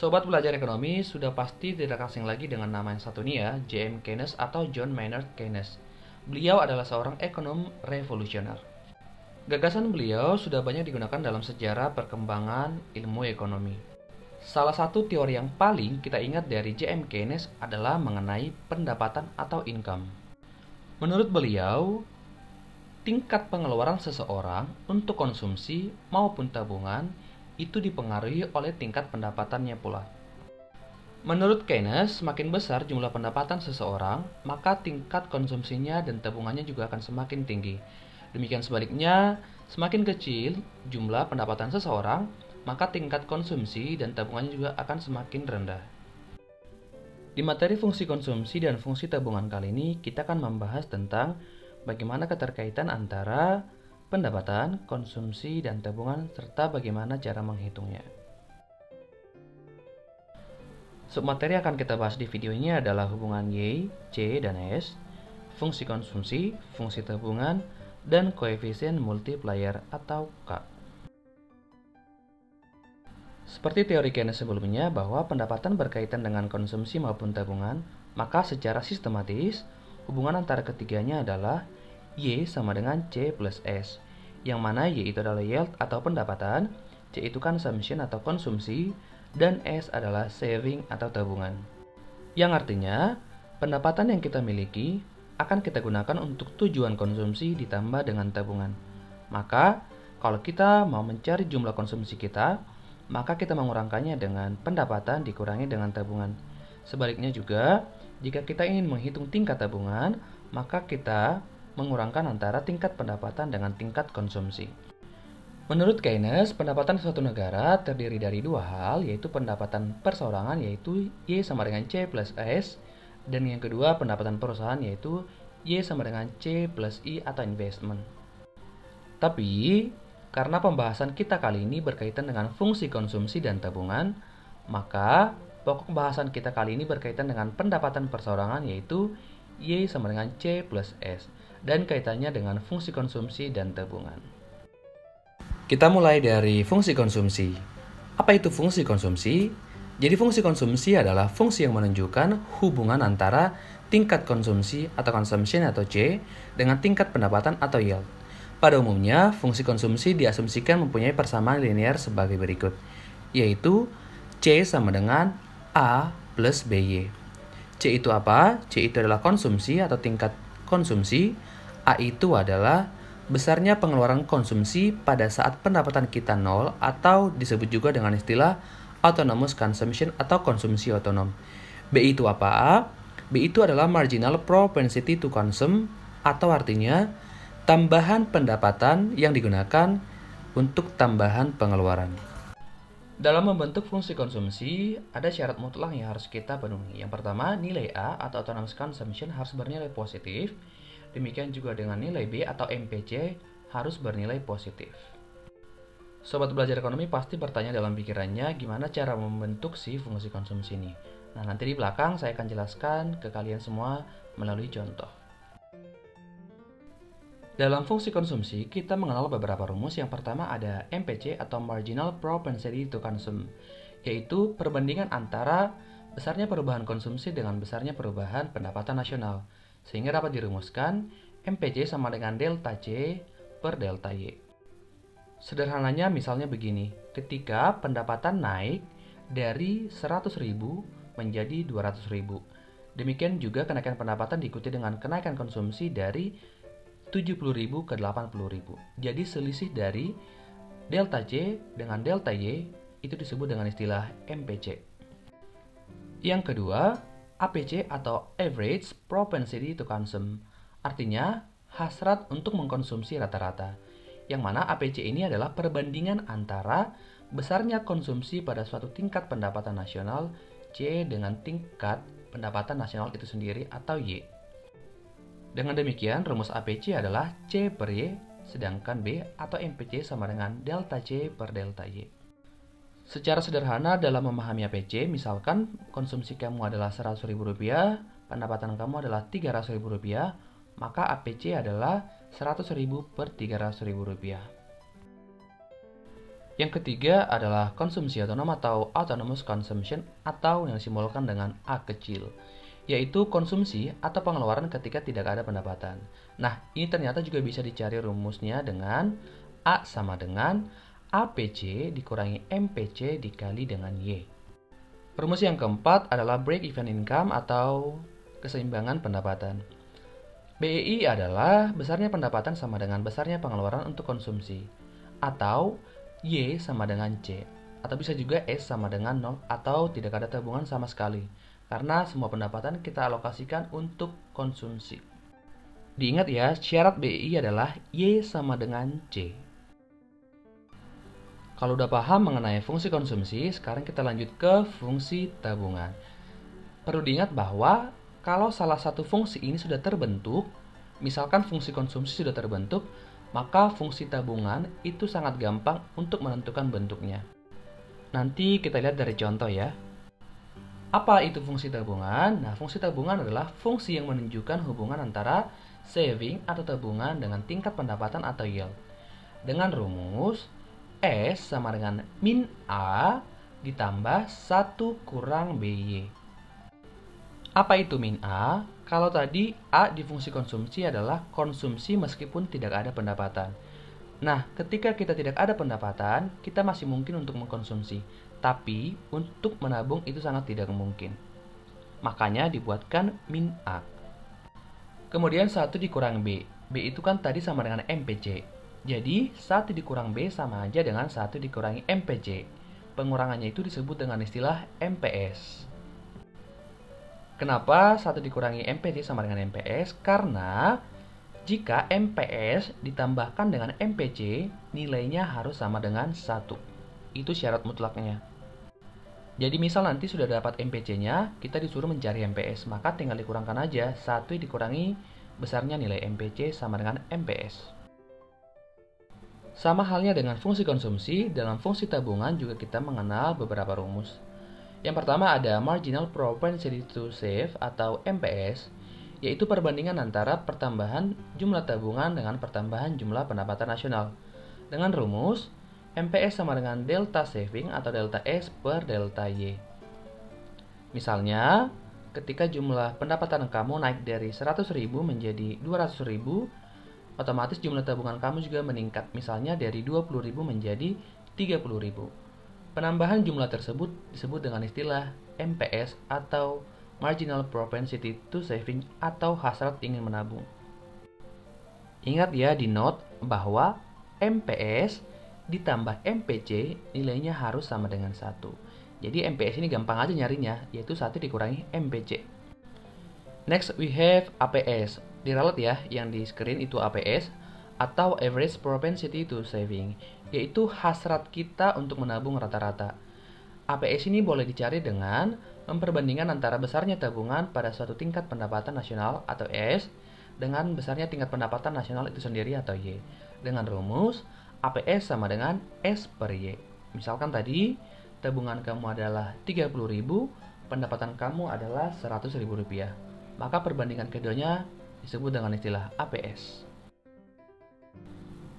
Sobat belajar ekonomi sudah pasti tidak asing lagi dengan nama yang satu ini ya, J.M. Keynes atau John Maynard Keynes. Beliau adalah seorang ekonom revolusioner. Gagasan beliau sudah banyak digunakan dalam sejarah perkembangan ilmu ekonomi. Salah satu teori yang paling kita ingat dari J.M. Keynes adalah mengenai pendapatan atau income. Menurut beliau, tingkat pengeluaran seseorang untuk konsumsi maupun tabungan itu dipengaruhi oleh tingkat pendapatannya pula. Menurut Keynes, semakin besar jumlah pendapatan seseorang, maka tingkat konsumsinya dan tabungannya juga akan semakin tinggi. Demikian sebaliknya, semakin kecil jumlah pendapatan seseorang, maka tingkat konsumsi dan tabungannya juga akan semakin rendah. Di materi fungsi konsumsi dan fungsi tabungan kali ini, kita akan membahas tentang bagaimana keterkaitan antara pendapatan, konsumsi, dan tabungan, serta bagaimana cara menghitungnya. Submateri yang akan kita bahas di video ini adalah hubungan Y, C, dan S, fungsi konsumsi, fungsi tabungan, dan koefisien multiplier atau K. Seperti teori Keynes sebelumnya bahwa pendapatan berkaitan dengan konsumsi maupun tabungan, maka secara sistematis, hubungan antara ketiganya adalah Y sama dengan C plus S, yang mana Y itu adalah yield atau pendapatan, C itu consumption atau konsumsi, dan S adalah saving atau tabungan. Yang artinya, pendapatan yang kita miliki akan kita gunakan untuk tujuan konsumsi ditambah dengan tabungan. Maka, kalau kita mau mencari jumlah konsumsi kita, maka kita mengurangkannya dengan pendapatan dikurangi dengan tabungan. Sebaliknya juga, jika kita ingin menghitung tingkat tabungan, maka kita mengurangkan antara tingkat pendapatan dengan tingkat konsumsi. Menurut Keynes, pendapatan suatu negara terdiri dari dua hal, yaitu pendapatan perseorangan yaitu Y sama dengan C plus S, dan yang kedua pendapatan perusahaan yaitu Y sama dengan C plus I atau investment. Tapi, karena pembahasan kita kali ini berkaitan dengan fungsi konsumsi dan tabungan, maka pokok bahasan kita kali ini berkaitan dengan pendapatan perseorangan yaitu Y sama dengan C plus S, dan kaitannya dengan fungsi konsumsi dan tabungan. Kita mulai dari fungsi konsumsi. Apa itu fungsi konsumsi? Jadi fungsi konsumsi adalah fungsi yang menunjukkan hubungan antara tingkat konsumsi atau consumption atau C dengan tingkat pendapatan atau yield. Pada umumnya, fungsi konsumsi diasumsikan mempunyai persamaan linear sebagai berikut, yaitu C sama dengan A plus BY. C itu apa? C itu adalah konsumsi atau tingkat konsumsi. A itu adalah besarnya pengeluaran konsumsi pada saat pendapatan kita 0 atau disebut juga dengan istilah autonomous consumption atau konsumsi otonom. B itu apa? B itu adalah marginal propensity to consume atau artinya tambahan pendapatan yang digunakan untuk tambahan pengeluaran. Dalam membentuk fungsi konsumsi, ada syarat mutlak yang harus kita penuhi. Yang pertama, nilai A atau autonomous consumption harus bernilai positif. Demikian juga dengan nilai B atau MPC harus bernilai positif. Sobat belajar ekonomi pasti bertanya dalam pikirannya gimana cara membentuk si fungsi konsumsi ini. Nah, nanti di belakang saya akan jelaskan ke kalian semua melalui contoh. Dalam fungsi konsumsi, kita mengenal beberapa rumus. Yang pertama ada MPC atau Marginal Propensity to Consume, yaitu perbandingan antara besarnya perubahan konsumsi dengan besarnya perubahan pendapatan nasional. Sehingga dapat dirumuskan MPC sama dengan delta C per delta Y. Sederhananya misalnya begini, ketika pendapatan naik dari 100.000 menjadi 200.000. Demikian juga kenaikan pendapatan diikuti dengan kenaikan konsumsi dari 70.000 ke 80.000. Jadi selisih dari delta C dengan delta Y itu disebut dengan istilah MPC. Yang kedua, APC atau Average Propensity to Consume. Artinya hasrat untuk mengkonsumsi rata-rata. Yang mana APC ini adalah perbandingan antara besarnya konsumsi pada suatu tingkat pendapatan nasional C dengan tingkat pendapatan nasional itu sendiri atau Y. Dengan demikian, rumus APC adalah C per Y, sedangkan B atau MPC sama dengan delta C per delta Y. Secara sederhana dalam memahami APC, misalkan konsumsi kamu adalah Rp100.000, pendapatan kamu adalah Rp300.000, maka APC adalah Rp100.000 per Rp300.000. Yang ketiga adalah konsumsi otonom atau autonomous consumption atau yang disimbolkan dengan A kecil, yaitu konsumsi atau pengeluaran ketika tidak ada pendapatan. Nah, ini ternyata juga bisa dicari rumusnya dengan A sama dengan APC dikurangi MPC dikali dengan Y. Rumus yang keempat adalah break even income atau keseimbangan pendapatan. BEI adalah besarnya pendapatan sama dengan besarnya pengeluaran untuk konsumsi, atau Y sama dengan C, atau bisa juga S sama dengan 0 atau tidak ada tabungan sama sekali, karena semua pendapatan kita alokasikan untuk konsumsi. Diingat ya, syarat BEI adalah Y sama dengan C. Kalau udah paham mengenai fungsi konsumsi, sekarang kita lanjut ke fungsi tabungan. Perlu diingat bahwa kalau salah satu fungsi ini sudah terbentuk, misalkan fungsi konsumsi sudah terbentuk, maka fungsi tabungan itu sangat gampang untuk menentukan bentuknya. Nanti kita lihat dari contoh ya. Apa itu fungsi tabungan? Nah, fungsi tabungan adalah fungsi yang menunjukkan hubungan antara saving atau tabungan dengan tingkat pendapatan atau yield. Dengan rumus S sama dengan min A ditambah 1 kurang BY. Apa itu min A? Kalau tadi A di fungsi konsumsi adalah konsumsi meskipun tidak ada pendapatan. Nah, ketika kita tidak ada pendapatan, kita masih mungkin untuk mengkonsumsi. Tapi, untuk menabung itu sangat tidak mungkin. Makanya dibuatkan min A. Kemudian 1 dikurang B. B itu kan tadi sama dengan MPC. Jadi, 1 dikurang B sama aja dengan 1 dikurangi MPC. Pengurangannya itu disebut dengan istilah MPS. Kenapa 1 dikurangi MPC sama dengan MPS? Karena jika MPS ditambahkan dengan MPC, nilainya harus sama dengan 1. Itu syarat mutlaknya. Jadi misal nanti sudah dapat MPC-nya, kita disuruh mencari MPS, maka tinggal dikurangkan aja 1 dikurangi besarnya nilai MPC sama dengan MPS. Sama halnya dengan fungsi konsumsi, dalam fungsi tabungan juga kita mengenal beberapa rumus. Yang pertama ada Marginal Propensity to Save atau MPS, yaitu perbandingan antara pertambahan jumlah tabungan dengan pertambahan jumlah pendapatan nasional. Dengan rumus, MPS sama dengan delta saving atau delta S per delta Y. Misalnya, ketika jumlah pendapatan kamu naik dari 100.000 menjadi 200.000, otomatis jumlah tabungan kamu juga meningkat, misalnya dari 20.000 menjadi 30.000. Penambahan jumlah tersebut disebut dengan istilah MPS atau Marginal Propensity to Saving atau hasrat ingin menabung. Ingat ya di note bahwa MPS ditambah MPC nilainya harus sama dengan 1. Jadi MPS ini gampang aja nyarinya, yaitu 1 dikurangi MPC. Next we have APS. Diralat ya, yang di screen itu APS atau Average Propensity to Saving, yaitu hasrat kita untuk menabung rata-rata. APS ini boleh dicari dengan memperbandingkan antara besarnya tabungan pada suatu tingkat pendapatan nasional atau S dengan besarnya tingkat pendapatan nasional itu sendiri atau Y. Dengan rumus APS sama dengan S per Y. Misalkan tadi tabungan kamu adalah 30.000, pendapatan kamu adalah 100.000 rupiah. Maka perbandingan keduanya disebut dengan istilah APS.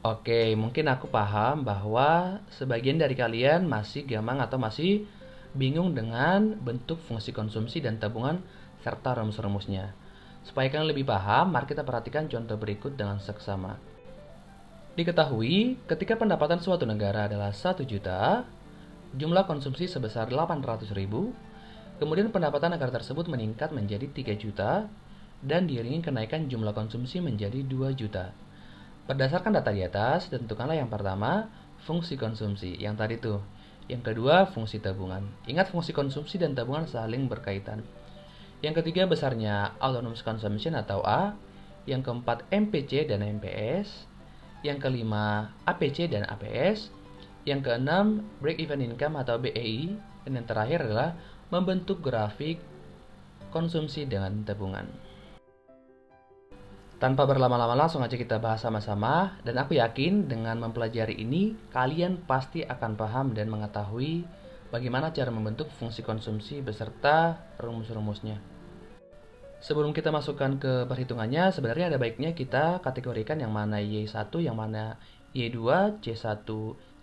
Oke, mungkin aku paham bahwa sebagian dari kalian masih gamang atau masih bingung dengan bentuk fungsi konsumsi dan tabungan serta rumus-rumusnya. Supaya kalian lebih paham, mari kita perhatikan contoh berikut dengan seksama. Diketahui, ketika pendapatan suatu negara adalah 1 juta, jumlah konsumsi sebesar 800.000, kemudian pendapatan negara tersebut meningkat menjadi 3 juta, dan diiringi kenaikan jumlah konsumsi menjadi 2 juta. Berdasarkan data di atas, tentukanlah yang pertama, fungsi konsumsi, yang tadi tuh. Yang kedua, fungsi tabungan. Ingat fungsi konsumsi dan tabungan saling berkaitan. Yang ketiga, besarnya autonomous consumption atau A. Yang keempat, MPC dan MPS. Yang kelima, APC dan APS. Yang keenam, break even income atau BEI. Dan yang terakhir adalah membentuk grafik konsumsi dengan tabungan. Tanpa berlama-lama langsung aja kita bahas sama-sama, dan aku yakin dengan mempelajari ini kalian pasti akan paham dan mengetahui bagaimana cara membentuk fungsi konsumsi beserta rumus-rumusnya. Sebelum kita masukkan ke perhitungannya, sebenarnya ada baiknya kita kategorikan yang mana Y1, yang mana Y2, C1,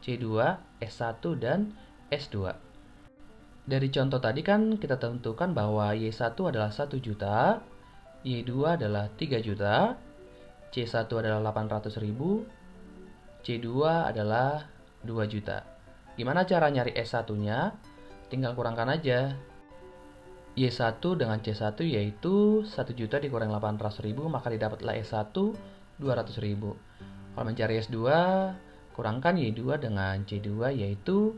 C2, S1, dan S2. Dari contoh tadi kan kita tentukan bahwa Y1 adalah 1 juta, Y2 adalah 3 juta, C1 adalah 800.000, C2 adalah 2 juta. Gimana cara nyari S1-nya? Tinggal kurangkan aja. Y1 dengan C1 yaitu 1 juta dikurangi 800.000, maka didapatlah S1 200.000. Kalau mencari S2, kurangkan Y2 dengan C2 yaitu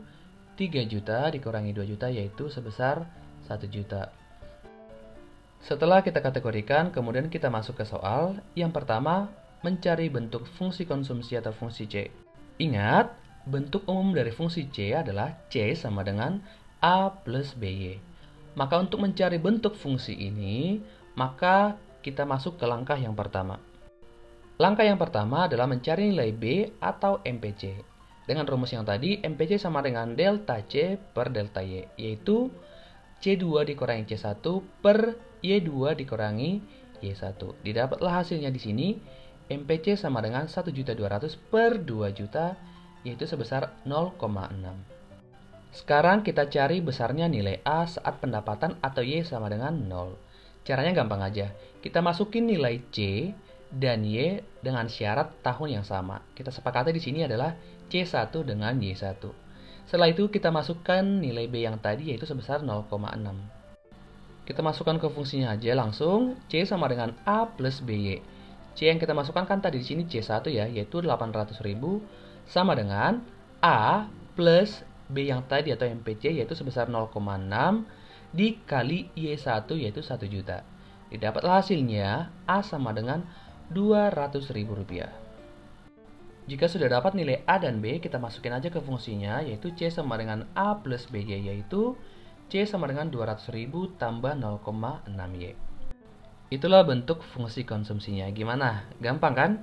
3 juta dikurangi 2 juta yaitu sebesar 1 juta. Setelah kita kategorikan, kemudian kita masuk ke soal. Yang pertama, mencari bentuk fungsi konsumsi atau fungsi C. Ingat, bentuk umum dari fungsi C adalah C sama dengan A plus BY. Maka untuk mencari bentuk fungsi ini, maka kita masuk ke langkah yang pertama. Langkah yang pertama adalah mencari nilai B atau MPC. Dengan rumus yang tadi, MPC sama dengan delta C per delta Y, yaitu C2 dikurangi C1 per Y2 dikurangi Y1. Didapatlah hasilnya di sini, MPC sama dengan 1.200.000 per 2 juta, yaitu sebesar 0,6. Sekarang kita cari besarnya nilai A saat pendapatan atau Y sama dengan 0. Caranya gampang aja. Kita masukin nilai C dan Y dengan syarat tahun yang sama. Kita sepakati di sini adalah C1 dengan Y1. Setelah itu kita masukkan nilai B yang tadi yaitu sebesar 0,6. Kita masukkan ke fungsinya aja langsung. C sama dengan A plus BY. C yang kita masukkan kan tadi di sini C1 ya, yaitu 800.000 sama dengan A plus B yang tadi atau MPC yaitu sebesar 0,6 dikali Y1 yaitu 1 juta. Didapatlah hasilnya A sama dengan Rp200.000. Jika sudah dapat nilai A dan B, kita masukin aja ke fungsinya, yaitu C sama dengan A plus BY, yaitu C sama dengan 200.000 tambah 0,6Y. Itulah bentuk fungsi konsumsinya. Gimana? Gampang kan?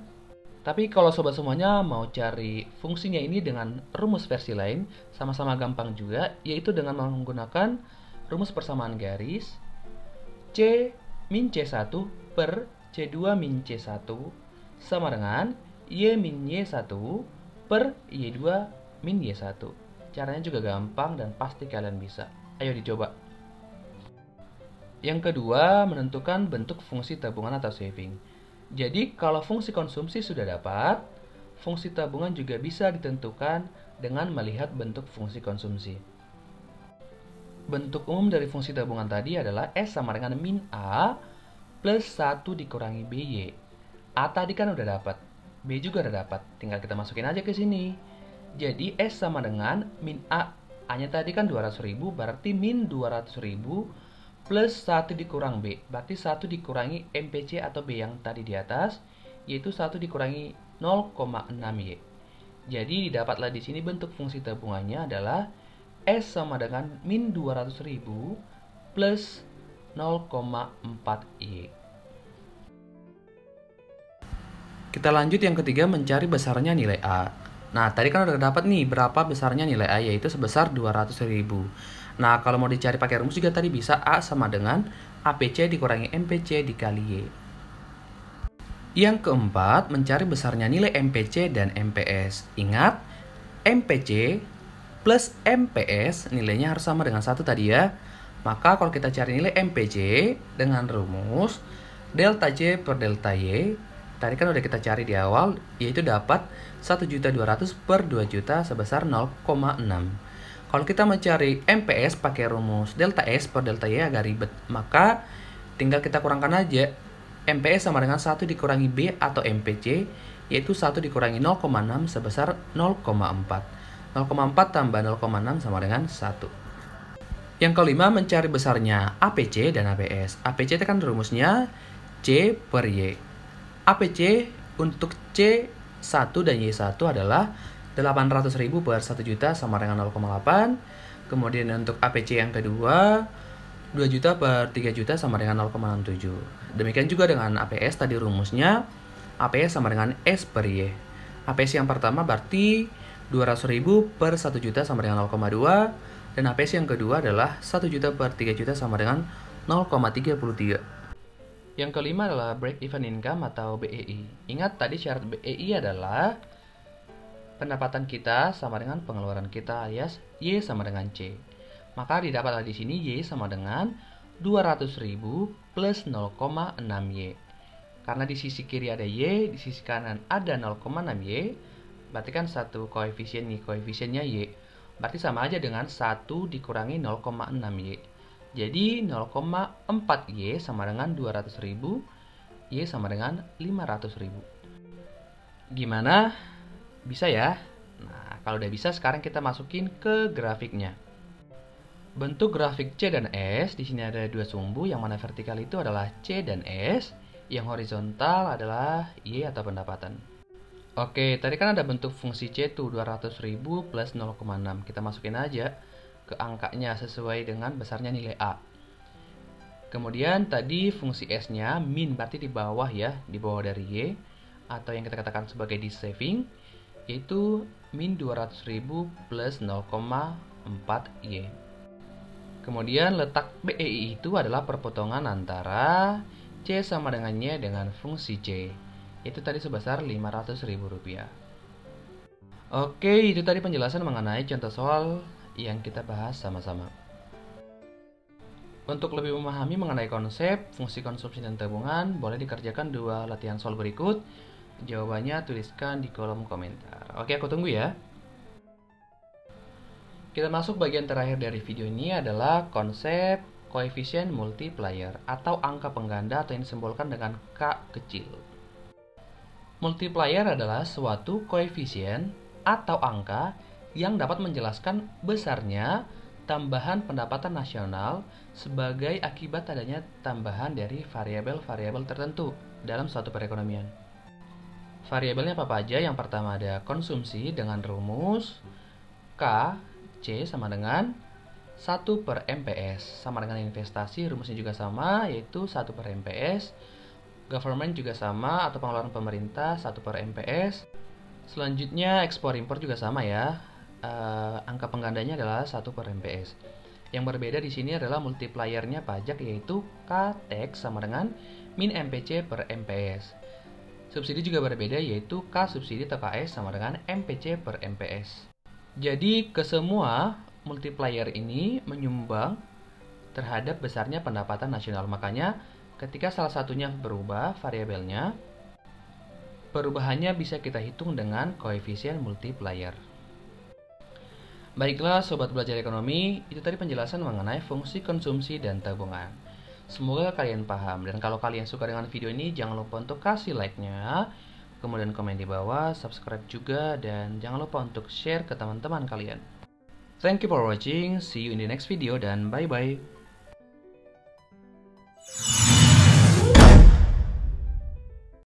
Tapi kalau sobat semuanya mau cari fungsinya ini dengan rumus versi lain, sama-sama gampang juga, yaitu dengan menggunakan rumus persamaan garis C min C1 per C2 min C1 sama dengan Y min Y1 per Y2 min Y1. Caranya juga gampang dan pasti kalian bisa. Ayo dicoba. Yang kedua, menentukan bentuk fungsi tabungan atau saving. Jadi, kalau fungsi konsumsi sudah dapat, fungsi tabungan juga bisa ditentukan dengan melihat bentuk fungsi konsumsi. Bentuk umum dari fungsi tabungan tadi adalah S sama dengan min A plus 1 dikurangi BY. A tadi kan udah dapat. B juga udah dapat, tinggal kita masukin aja ke sini. Jadi S sama dengan min A. A-nya tadi kan 200.000, berarti min 200.000 plus 1 dikurang B. Berarti 1 dikurangi MPC atau B yang tadi di atas, yaitu 1 dikurangi 0,6Y. Jadi didapatlah di sini bentuk fungsi tabungannya adalah S sama dengan min 200.000 plus 0,4Y. Kita lanjut yang ketiga, mencari besarnya nilai A. Nah, tadi kan udah dapat nih berapa besarnya nilai A, yaitu sebesar 200.000. Nah, kalau mau dicari pakai rumus juga tadi bisa A sama dengan APC dikurangi MPC dikali Y. Yang keempat, mencari besarnya nilai MPC dan MPS. Ingat, MPC plus MPS nilainya harus sama dengan 1 tadi ya. Maka kalau kita cari nilai MPC dengan rumus delta C per delta Y, tadi kan udah kita cari di awal, yaitu dapat 1.200.000 per 2 juta sebesar 0,6. Kalau kita mencari MPS pakai rumus delta S per delta Y agak ribet, maka tinggal kita kurangkan aja. MPS sama dengan 1 dikurangi B atau MPC, yaitu 1 dikurangi 0,6 sebesar 0,4. 0,4 tambah 0,6 sama dengan 1. Yang kelima, mencari besarnya APC dan APS. APC itu kan rumusnya C per Y. APC untuk C1 dan Y1 adalah 800.000 per 1 juta sama dengan 0,8. Kemudian untuk APC yang kedua 2 juta per 3 juta sama dengan 0,67. Demikian juga dengan APS tadi rumusnya APS sama dengan S per Y. APS yang pertama berarti 200.000 per 1 juta sama dengan 0,2. Dan APS yang kedua adalah 1 juta per 3 juta sama dengan 0,33. Yang kelima adalah break even income atau BEI. Ingat tadi syarat BEI adalah pendapatan kita sama dengan pengeluaran kita alias Y sama dengan C. Maka didapatlah di sini Y sama dengan 200.000 plus 0,6Y. Karena di sisi kiri ada Y, di sisi kanan ada 0,6Y, berarti kan satu koefisien nih, koefisiennya Y. Berarti sama aja dengan 1 dikurangi 0,6Y. Jadi 0,4Y sama dengan 200.000, Y sama dengan 500.000. Gimana? Bisa ya? Nah, kalau udah bisa sekarang kita masukin ke grafiknya. Bentuk grafik C dan S, di sini ada dua sumbu, yang mana vertikal itu adalah C dan S, yang horizontal adalah Y atau pendapatan. Oke, tadi kan ada bentuk fungsi C tuh 200.000 plus 0,6. Kita masukin aja ke angkanya sesuai dengan besarnya nilai A. Kemudian tadi fungsi S-nya min, berarti di bawah ya, di bawah dari Y, atau yang kita katakan sebagai di saving, yaitu min 200.000 plus 0,4Y. Kemudian letak BEI itu adalah perpotongan antara C sama dengan Y dengan fungsi C. Itu tadi sebesar Rp500.000. Oke, itu tadi penjelasan mengenai contoh soal yang kita bahas sama-sama. Untuk lebih memahami mengenai konsep, fungsi konsumsi dan tabungan, boleh dikerjakan dua latihan soal berikut. Jawabannya tuliskan di kolom komentar. Oke, aku tunggu ya. Kita masuk bagian terakhir dari video ini adalah konsep koefisien multiplier atau angka pengganda atau yang disimbolkan dengan K kecil. Multiplier adalah suatu koefisien atau angka yang dapat menjelaskan besarnya tambahan pendapatan nasional sebagai akibat adanya tambahan dari variabel-variabel tertentu dalam suatu perekonomian. Variabelnya apa aja? Yang pertama ada konsumsi dengan rumus K C sama dengan 1 per MPS. Sama dengan investasi, rumusnya juga sama, yaitu 1 per MPS. Government juga sama, atau pengeluaran pemerintah 1 per MPS. Selanjutnya ekspor impor juga sama ya. Angka penggandanya adalah 1 per MPS. Yang berbeda di sini adalah multipliernya pajak, yaitu K tax sama dengan min MPC per MPS. Subsidi juga berbeda, yaitu K subsidi atau KS sama dengan MPC per MPS. Jadi kesemua multiplier ini menyumbang terhadap besarnya pendapatan nasional. Makanya ketika salah satunya berubah variabelnya, perubahannya bisa kita hitung dengan koefisien multiplier. Baiklah sobat belajar ekonomi, itu tadi penjelasan mengenai fungsi konsumsi dan tabungan. Semoga kalian paham, dan kalau kalian suka dengan video ini jangan lupa untuk kasih like-nya, kemudian komen di bawah, subscribe juga, dan jangan lupa untuk share ke teman-teman kalian. Thank you for watching, see you in the next video, dan bye-bye.